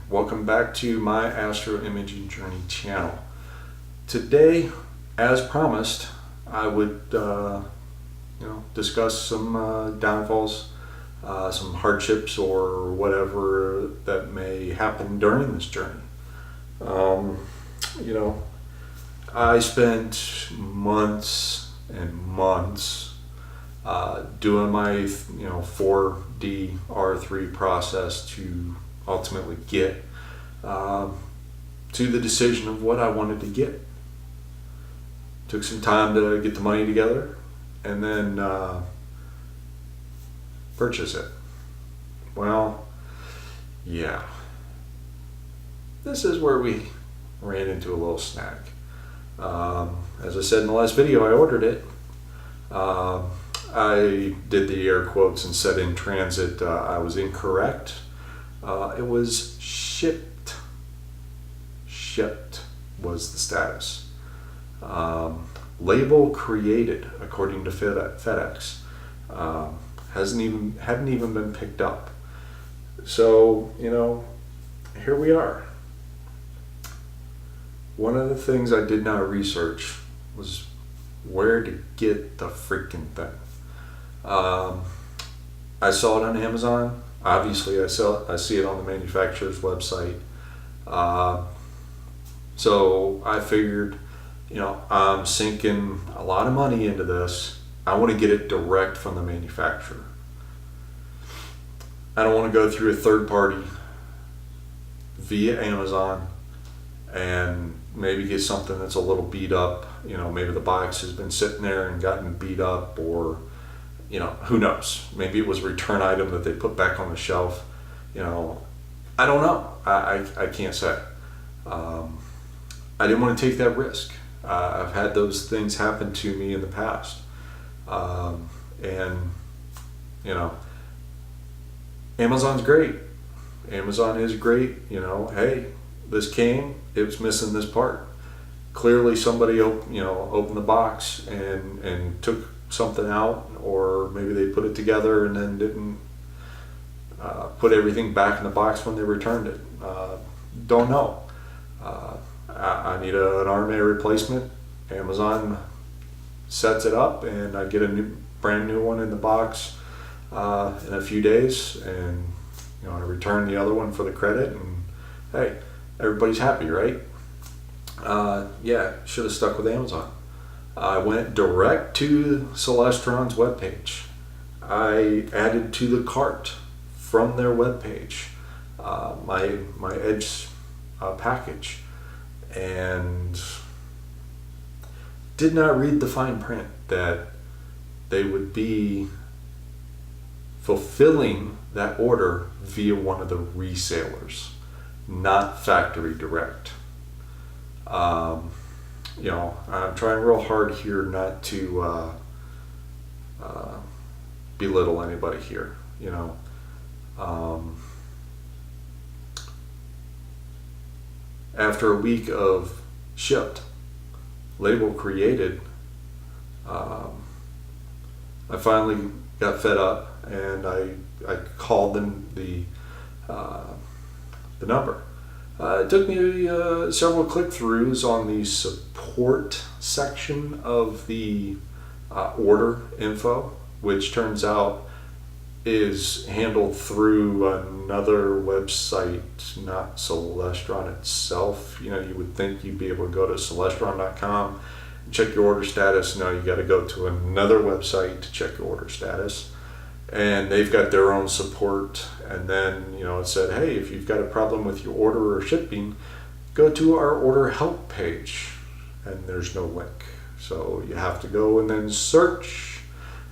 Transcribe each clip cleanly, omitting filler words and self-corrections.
welcome back to my Astro Imaging Journey channel. Today, as promised, I would discuss some downfalls, some hardships or whatever that may happen during this journey. I spent months and months doing my 4D R3 process to ultimately get to the decision of what I wanted to get. Took some time to get the money together and then purchase it. Well, yeah, this is where we ran into a little snag. As I said in the last video, I ordered it. I did the air quotes and said in transit. I was incorrect. It was shipped. Shipped was the status. Label created, according to FedEx. Hadn't even been picked up. So, here we are. One of the things I did not research was where to get the freaking thing. I saw it on Amazon. Obviously, I see it on the manufacturer's website. So I figured, I'm sinking a lot of money into this. I want to get it direct from the manufacturer. I don't want to go through a third party via Amazon and maybe get something that's a little beat up. Maybe the box has been sitting there and gotten beat up, or who knows, maybe it was a return item that they put back on the shelf. I don't know. I can't say. I didn't want to take that risk. I've had those things happen to me in the past, and Amazon's great. Amazon is great. Hey, this came, it was missing this part. Clearly somebody opened the box and took something out, or maybe they put it together and then didn't put everything back in the box when they returned it. Don't know. I need an RMA replacement. Amazon sets it up and I get a brand new one in the box in a few days, and I return the other one for the credit, and hey, everybody's happy, right? Yeah, should have stuck with Amazon. I went direct to Celestron's webpage. I added to the cart from their webpage my Edge package, and did not read the fine print that they would be fulfilling that order via one of the resellers, not factory direct. I'm trying real hard here not to belittle anybody here. After a week of shipped, label created, I finally got fed up and I called them the number. It took me several click-throughs on the support section of the order info, which turns out is handled through another website, not Celestron itself. You would think you'd be able to go to Celestron.com and check your order status. No, you got to go to another website to check your order status. And they've got their own support, and then it said, hey, if you've got a problem with your order or shipping, go to our order help page, and there's no link. So you have to go and then search,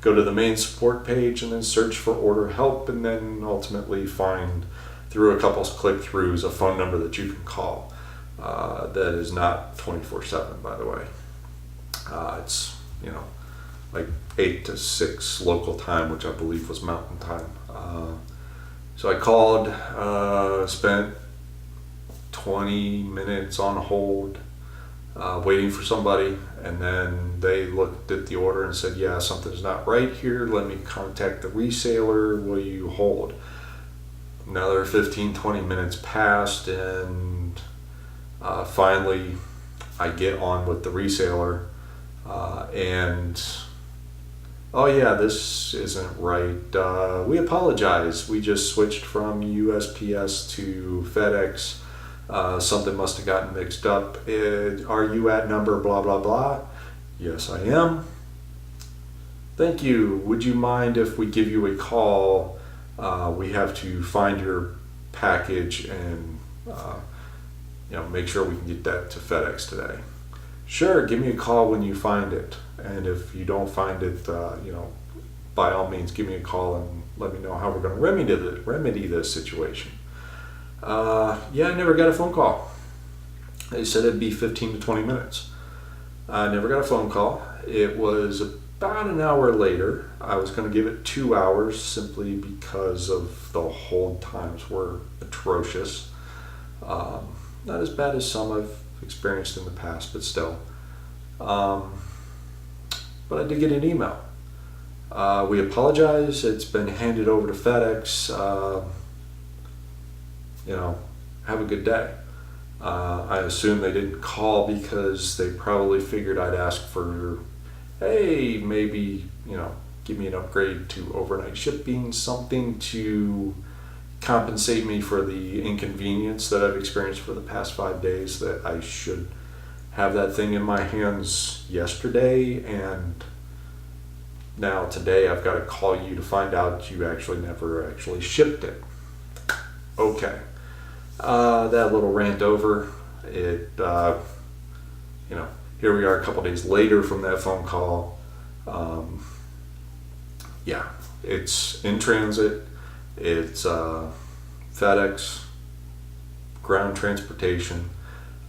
go to the main support page and then search for order help, and then ultimately find, through a couple click-throughs, a phone number that you can call. That is not 24/7, by the way. It's like 8 to 6 local time, which I believe was mountain time. So I called, spent 20 minutes on hold, waiting for somebody, and then they looked at the order and said, yeah, something's not right here, let me contact the reseller, will you hold? another 15-20 minutes passed, and finally I get on with the reseller, and oh yeah, this isn't right. We apologize. We just switched from USPS to FedEx. Something must have gotten mixed up. Are you at number blah blah blah? Yes, I am. Thank you. Would you mind if we give you a call? We have to find your package and make sure we can get that to FedEx today. Sure, give me a call when you find it. And if you don't find it, by all means, give me a call and let me know how we're going to remedy this situation. Yeah, I never got a phone call. They said it'd be 15 to 20 minutes. I never got a phone call. It was about an hour later. I was going to give it 2 hours simply because of the hold times were atrocious. Not as bad as some I've experienced in the past, but still. But I did get an email. We apologize. It's been handed over to FedEx. Have a good day. I assume they didn't call because they probably figured I'd ask for, hey, maybe, give me an upgrade to overnight shipping, something to compensate me for the inconvenience that I've experienced for the past 5 days, that I should have that thing in my hands yesterday, and now today I've got to call you to find out you never actually shipped it. Okay. That little rant over. Here we are a couple days later from that phone call. Yeah, it's in transit. It's FedEx, ground transportation.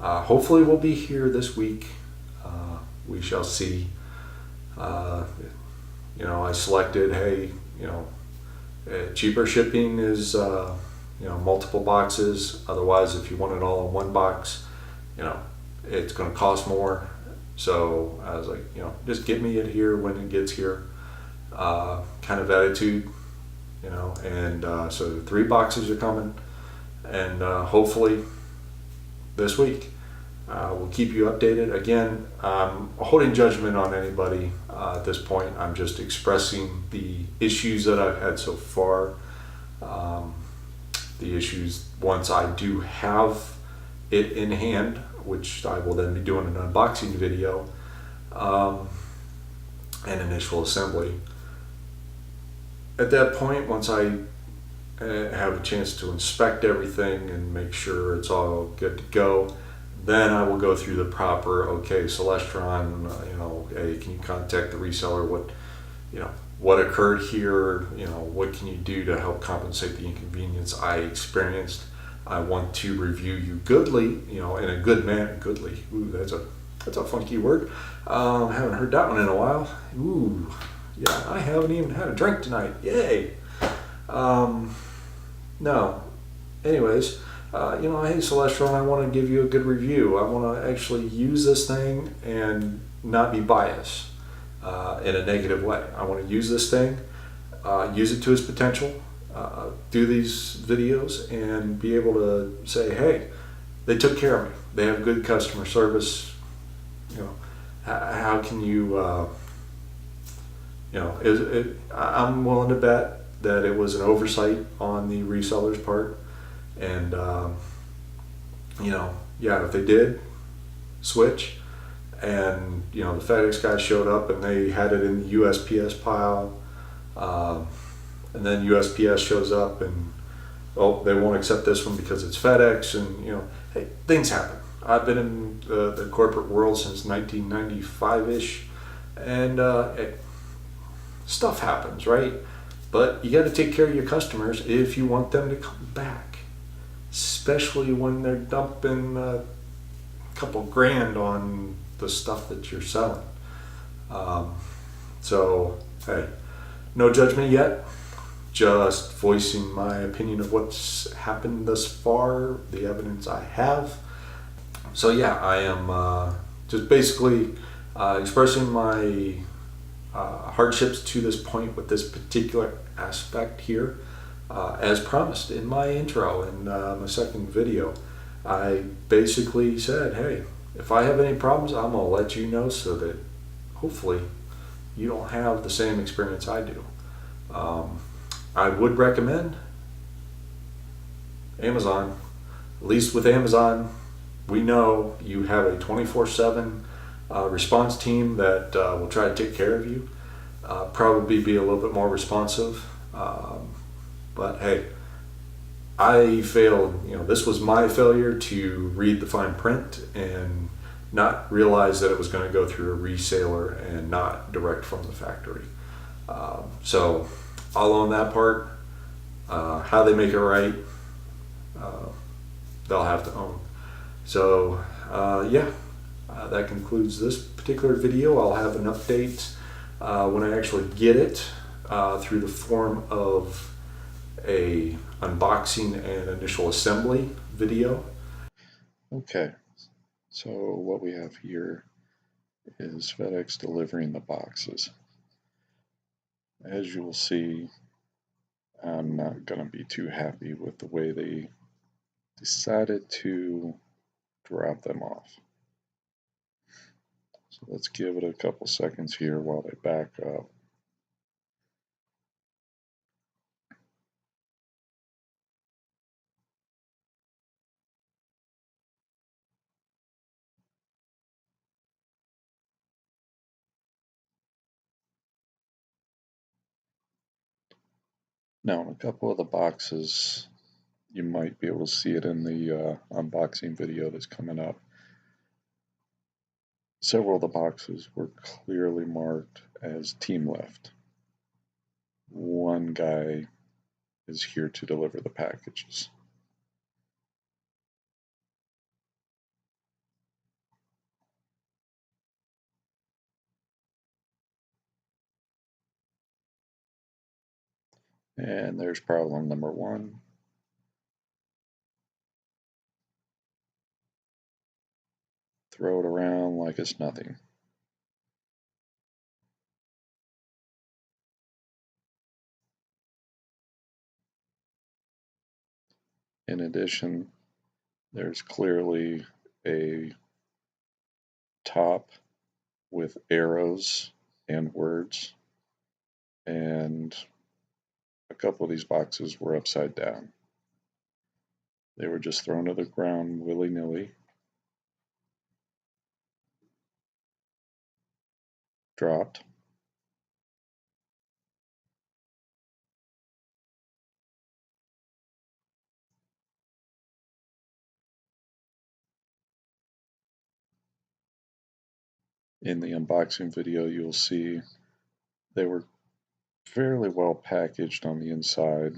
Hopefully we'll be here this week. We shall see. I selected, hey, cheaper shipping is, multiple boxes. Otherwise, if you want it all in one box, it's going to cost more. So I was like, just get me it here when it gets here, kind of attitude, and so 3 boxes are coming, and hopefully this week. We'll keep you updated. Again, I'm holding judgment on anybody at this point. I'm just expressing the issues that I've had so far. The issues once I do have it in hand, which I will then be doing an unboxing video and initial assembly. At that point, once I have a chance to inspect everything and make sure it's all good to go, then I will go through the proper, okay, Celestron, hey, can you contact the reseller? What occurred here? What can you do to help compensate the inconvenience I experienced? I want to review you goodly, in a good manner. Goodly, ooh, that's a funky word. Haven't heard that one in a while. Ooh, yeah, I haven't even had a drink tonight. Yay. No. Anyways. Hey Celestron, I want to give you a good review. I want to actually use this thing and not be biased in a negative way. I want to use this thing, use it to its potential, do these videos and be able to say, hey, they took care of me. They have good customer service. How can you, I'm willing to bet that it was an oversight on the reseller's part. And, if they did switch and, the FedEx guy showed up and they had it in the USPS pile, and then USPS shows up and, they won't accept this one because it's FedEx, and, hey, things happen. I've been in the corporate world since 1995-ish, and stuff happens, right? But you got to take care of your customers if you want them to come back, especially when they're dumping a couple grand on the stuff that you're selling. So, hey, no judgment yet, just voicing my opinion of what's happened thus far, the evidence I have. So yeah, I am just basically expressing my hardships to this point with this particular aspect here. as promised in my intro in my second video, I basically said, hey, if I have any problems, I'm going to let you know so that hopefully you don't have the same experience I do. I would recommend Amazon. At least with Amazon, we know you have a 24/7 response team that will try to take care of you. Probably be a little bit more responsive. But hey, I failed. This was my failure to read the fine print and not realize that it was going to go through a reseller and not direct from the factory. So I'll own that part. How they make it right, they'll have to own. So that concludes this particular video. I'll have an update when I actually get it through the form of a unboxing and initial assembly video. Okay, so what we have here is FedEx delivering the boxes. As you will see, I'm not going to be too happy with the way they decided to drop them off. So let's give it a couple seconds here while they back up. Now, in a couple of the boxes, you might be able to see it in the unboxing video that's coming up. Several of the boxes were clearly marked as team left. One guy is here to deliver the packages. And there's problem number one. Throw it around like it's nothing. In addition, there's clearly a top with arrows and words, and a couple of these boxes were upside down. They were just thrown to the ground willy-nilly, dropped, in the unboxing video you'll see they were fairly well packaged on the inside,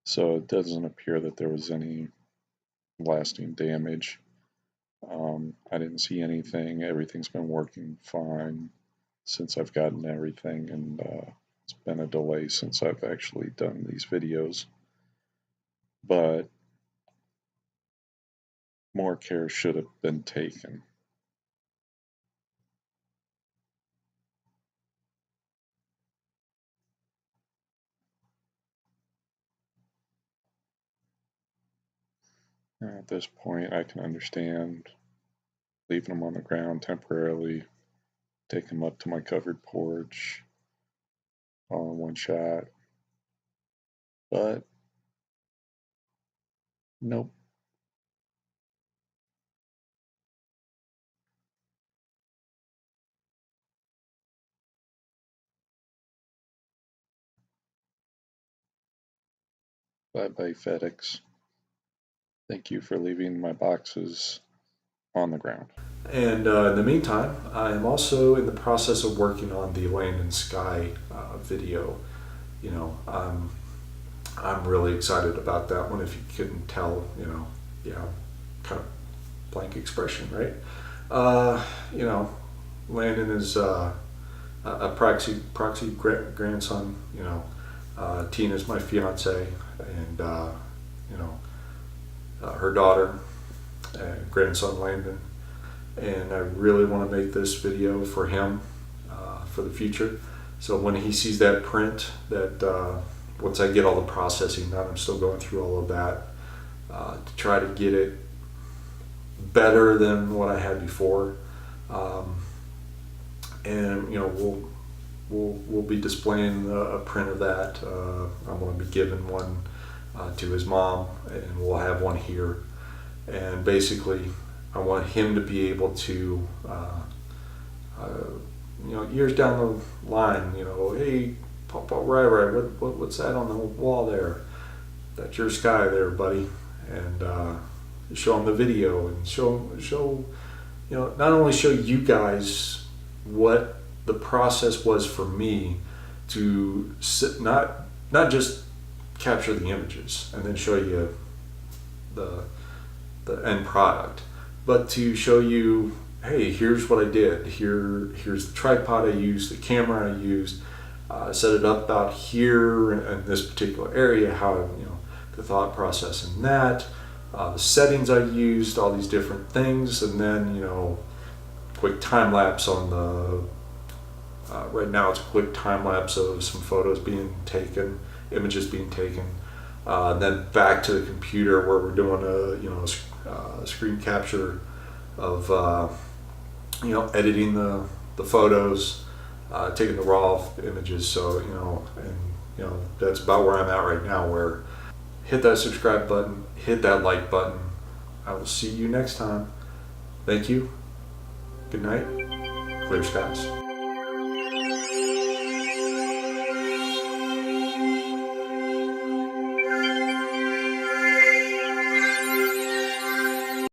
so it doesn't appear that there was any lasting damage. I didn't see anything. Everything's been working fine since I've gotten everything, and it's been a delay since I've actually done these videos. But more care should have been taken. At this point, I can understand leaving them on the ground temporarily, take them up to my covered porch all in one shot. But nope. Bye bye, FedEx. Thank you for leaving my boxes on the ground. And in the meantime, I am also in the process of working on the Land and Sky video. I'm really excited about that one. If you couldn't tell, kind of blank expression, right? Landon is a proxy grandson. Tina's my fiance, and her daughter, grandson Landon. And I really want to make this video for him for the future. So when he sees that print that once I get all the processing done, I'm still going through all of that to try to get it better than what I had before. And we'll be displaying a print of that. I'm going to be giving one to his mom, and we'll have one here. And basically, I want him to be able to, years down the line, hey, Papa, right, what's that on the wall there? That's your sky there, buddy. And show him the video, and show, not only show you guys what the process was for me to not just capture the images and then show you the end product, but to show you, hey, here's what I did. Here's the tripod I used, the camera I used, set it up about here in this particular area, how the thought process in that, the settings I used, all these different things, and then quick time lapse on the. Right now, it's a quick time lapse of some photos being taken, images being taken, and then back to the computer where we're doing a screen capture of editing the photos, taking the raw images. So that's about where I'm at right now. Where hit that subscribe button, hit that like button. I will see you next time. Thank you. Good night. Clear skies.